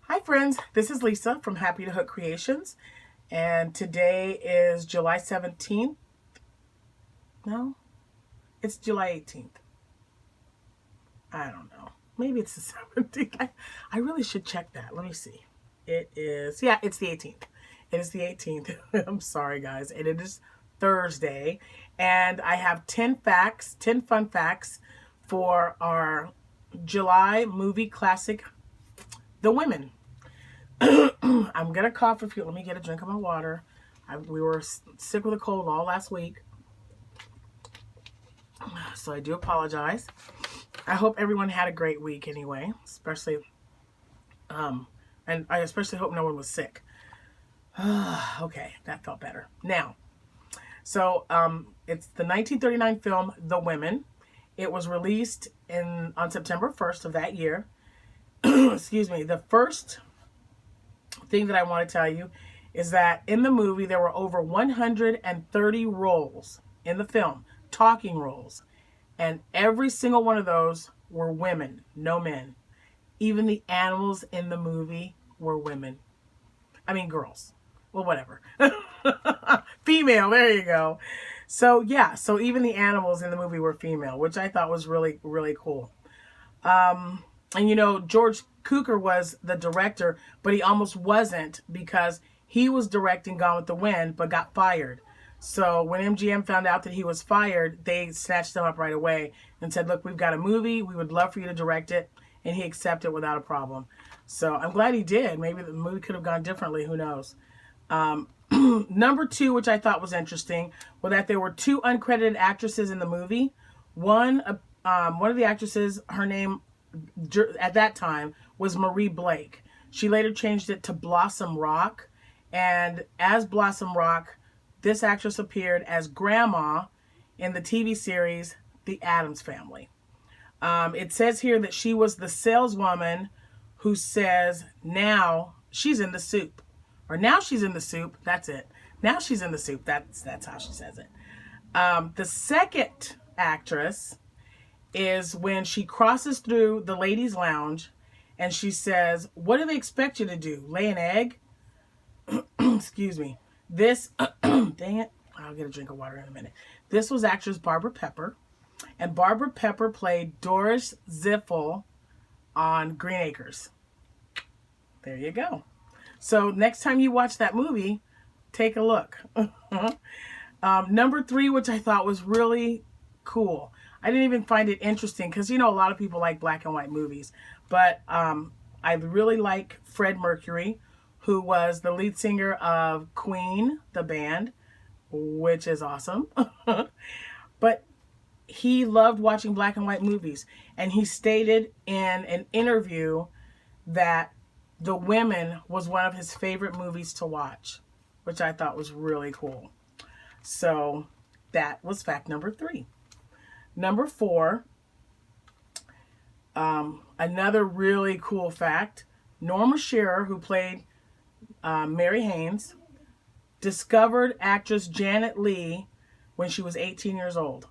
Hi friends, this is Lisa from Happy to Hook Creations, and today is July 17th. No, it's July 18th. I don't know. Maybe it's the 17th. I really should check that. Let me see. It is, yeah, it's the 18th. It is the 18th. I'm sorry guys. And it is Thursday, and I have 10 facts, 10 fun facts for our July movie classic, The Women. I'm gonna cough a few. Let me get a drink of my water. We were sick with a cold all last week, so I do apologize. I hope everyone had a great week anyway, especially, and I especially hope no one was sick. Okay, that felt better. Now, it's the 1939 film The Women. It was released on September 1st of that year. Excuse me. The first thing that I want to tell you is that in the movie there were over 130 roles in the film, talking roles, and every single one of those were women, no men. Even the animals in the movie were women. I mean girls. Well, whatever. Female, there you go. So yeah, so even the animals in the movie were female, which I thought was really, really cool. And George Cukor was the director, but he almost wasn't because he was directing Gone with the Wind, but got fired. So when MGM found out that he was fired, they snatched him up right away and said, look, we've got a movie. We would love for you to direct it. And he accepted without a problem. So I'm glad he did. Maybe the movie could have gone differently. Who knows? Number two, which I thought was interesting, was that there were two uncredited actresses in the movie. One of the actresses, her name at that time was Marie Blake. She later changed it to Blossom Rock. And as Blossom Rock, this actress appeared as Grandma in the TV series The Addams Family. It says here that she was the saleswoman who says, now she's in the soup. Or now she's in the soup. That's it. Now she's in the soup. That's how she says it. The second actress is when she crosses through the ladies' lounge and she says, what do they expect you to do? Lay an egg? Excuse me. This, dang it. I'll get a drink of water in a minute. This was actress Barbara Pepper. And Barbara Pepper played Doris Ziffel on Green Acres. There you go. So next time you watch that movie, take a look. Number three, which I thought was really cool. I didn't even find it interesting because, a lot of people like black and white movies. But I really like Fred Mercury, who was the lead singer of Queen, the band, which is awesome. But he loved watching black and white movies. And he stated in an interview that The Women was one of his favorite movies to watch, which I thought was really cool. So that was fact number three. Number four, another really cool fact, Norma Shearer, who played Mary Haynes, discovered actress Janet Leigh when she was 18 years old.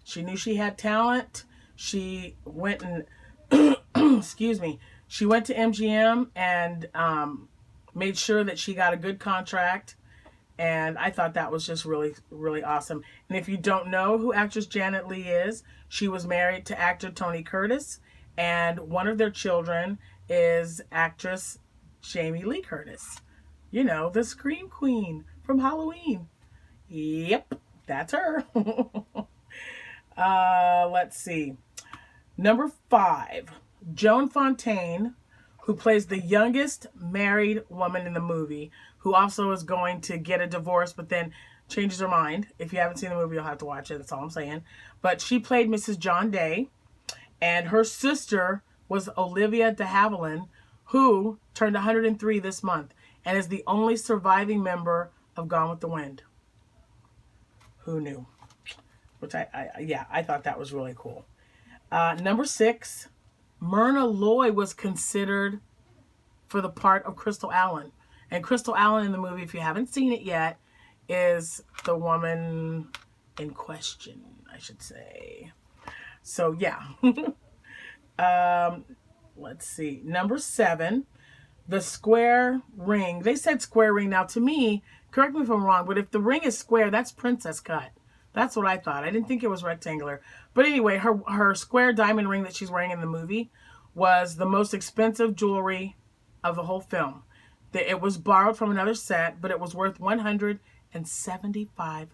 She knew she had talent. She went and, excuse me, she went to MGM and made sure that she got a good contract. And I thought that was just really, really awesome. And if you don't know who actress Janet Leigh is, she was married to actor Tony Curtis. And one of their children is actress Jamie Lee Curtis. The Scream Queen from Halloween. Yep, that's her. Let's see. Number five, Joan Fontaine, who plays the youngest married woman in the movie, who also is going to get a divorce, but then changes her mind. If you haven't seen the movie, you'll have to watch it. That's all I'm saying. But she played Mrs. John Day, and her sister was Olivia de Havilland, who turned 103 this month and is the only surviving member of Gone with the Wind. Who knew? Which I thought that was really cool. Number six, Myrna Loy was considered for the part of Crystal Allen. And Crystal Allen in the movie, if you haven't seen it yet, is the woman in question, I should say. So, yeah. Let's see. Number seven, the square ring. They said square ring. Now, to me, correct me if I'm wrong, but if the ring is square, that's princess cut. That's what I thought. I didn't think it was rectangular. But anyway, her square diamond ring that she's wearing in the movie was the most expensive jewelry of the whole film. It was borrowed from another set, but it was worth $175,000.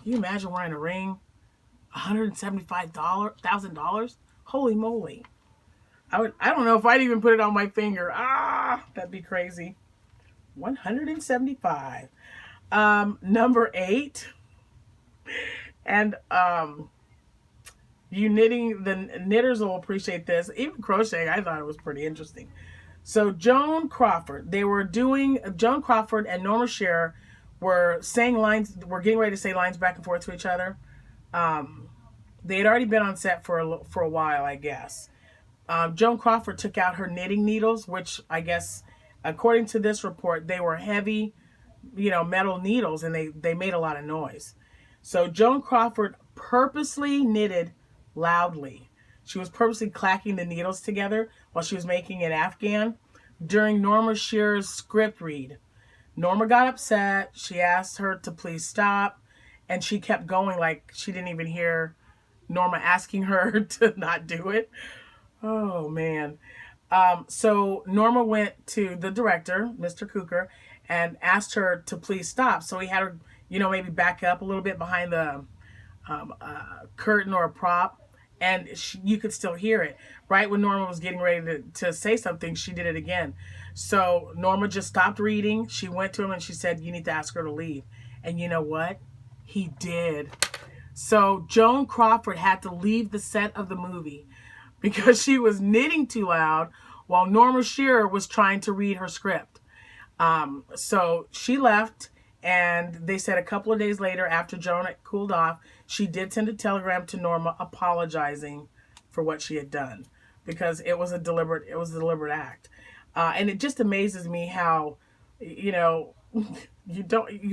Can you imagine wearing a ring? $175,000? Holy moly. I don't know if I'd even put it on my finger. That'd be crazy. 175. Number 8. And you knitting, the knitters will appreciate this. Even crocheting, I thought it was pretty interesting. So Joan Crawford and Norma Shearer were saying lines, were getting ready to say lines back and forth to each other. They had already been on set for a while, I guess. Joan Crawford took out her knitting needles, which I guess, according to this report, they were heavy, metal needles, and they made a lot of noise. So Joan Crawford purposely knitted loudly. She was purposely clacking the needles together while she was making an Afghan during Norma Shearer's script read. Norma got upset. She asked her to please stop, and she kept going like she didn't even hear Norma asking her to not do it. Oh, man. So Norma went to the director, Mr. Cooker, and asked her to please stop. So he had her, maybe back up a little bit behind the curtain or a prop, and you could still hear it. Right when Norma was getting ready to say something, she did it again. So Norma just stopped reading. She went to him and she said, "You need to ask her to leave." And you know what? He did. So Joan Crawford had to leave the set of the movie because she was knitting too loud while Norma Shearer was trying to read her script. So she left, and they said a couple of days later, after Joan had cooled off, she did send a telegram to Norma apologizing for what she had done, because it was a deliberate act. And it just amazes me how, you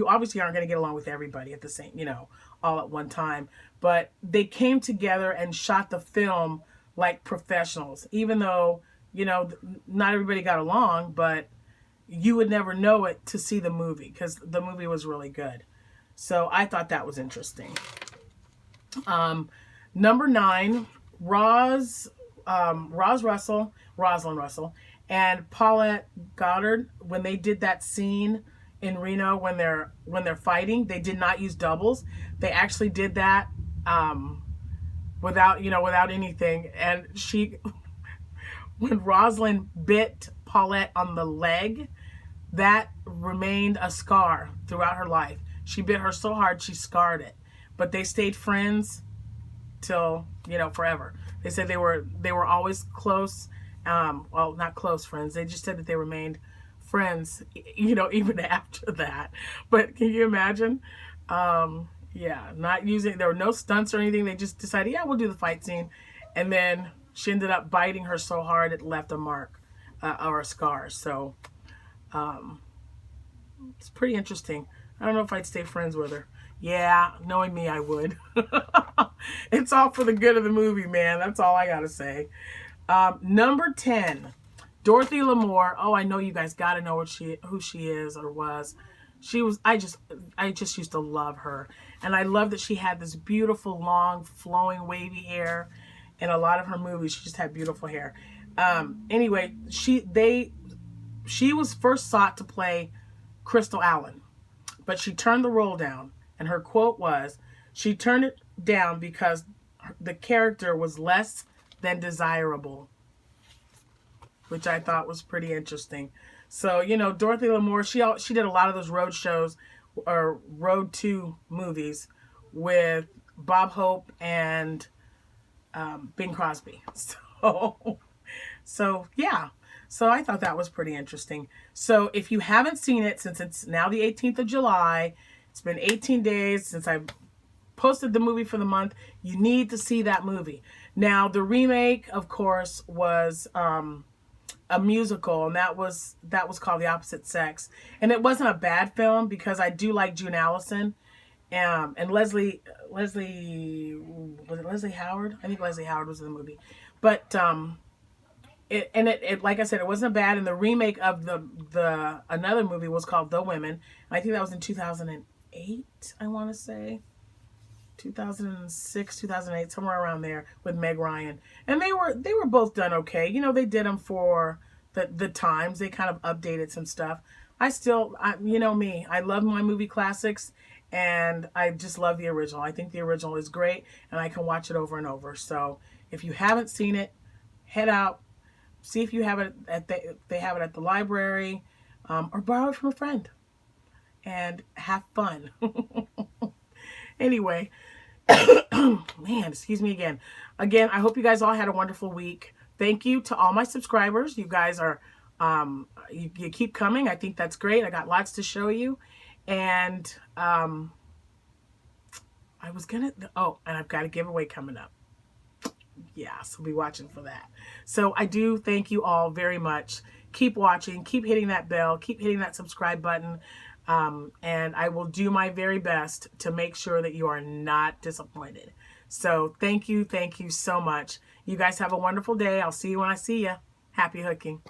obviously aren't going to get along with everybody at the same, all at one time, but they came together and shot the film like professionals, even though, not everybody got along, but you would never know it to see the movie because the movie was really good. So I thought that was interesting. Number 9, Rosalind Russell, and Paulette Goddard, when they did that scene in Reno when they're fighting, they did not use doubles. They actually did that without anything. And when Rosalind bit Paulette on the leg, that remained a scar throughout her life. She bit her so hard she scarred it. But they stayed friends till, forever. They said they were always close. Well, not close friends. They just said that they remained friends, even after that. But can you imagine? There were no stunts or anything. They just decided, yeah, we'll do the fight scene. And then she ended up biting her so hard it left a mark or a scar. So it's pretty interesting. I don't know if I'd stay friends with her. Yeah, knowing me, I would. It's all for the good of the movie, man. That's all I gotta say. Number 10, Dorothy Lamour. Oh, I know you guys gotta know who she is or was. I just used to love her. And I love that she had this beautiful, long, flowing, wavy hair. In a lot of her movies, she just had beautiful hair. Anyway, she was first sought to play Crystal Allen, but she turned the role down. And her quote was, she turned it down because the character was less than desirable, which I thought was pretty interesting. So, Dorothy Lamour, she did a lot of those road shows or road to movies with Bob Hope and Bing Crosby. So yeah. So I thought that was pretty interesting. So if you haven't seen it, since it's now the 18th of July, it's been 18 days since I posted the movie for the month, you need to see that movie. Now, the remake, of course, was a musical, and that was called The Opposite Sex. And it wasn't a bad film because I do like June Allison. And Leslie, was it Leslie Howard? I think Leslie Howard was in the movie. But it like I said, it wasn't bad. And the remake of the another movie was called The Women. I think that was in 2008. I want to say 2006, 2008, somewhere around there with Meg Ryan, and they were both done okay. You know, they did them for the times. They kind of updated some stuff. You know me, I love my movie classics, and I just love the original. I think the original is great, and I can watch it over and over. So if you haven't seen it, head out, see if you have it they have it at the library, or borrow it from a friend, and have fun. Anyway, man, excuse me again. Again, I hope you guys all had a wonderful week. Thank you to all my subscribers. You guys are, you keep coming. I think that's great. I got lots to show you. And I was going to, oh, and I've got a giveaway coming up. Yeah, so be watching for that. So I do thank you all very much. Keep watching, keep hitting that bell, keep hitting that subscribe button. And I will do my very best to make sure that you are not disappointed. So thank you so much. You guys have a wonderful day. I'll see you when I see you. Happy hooking.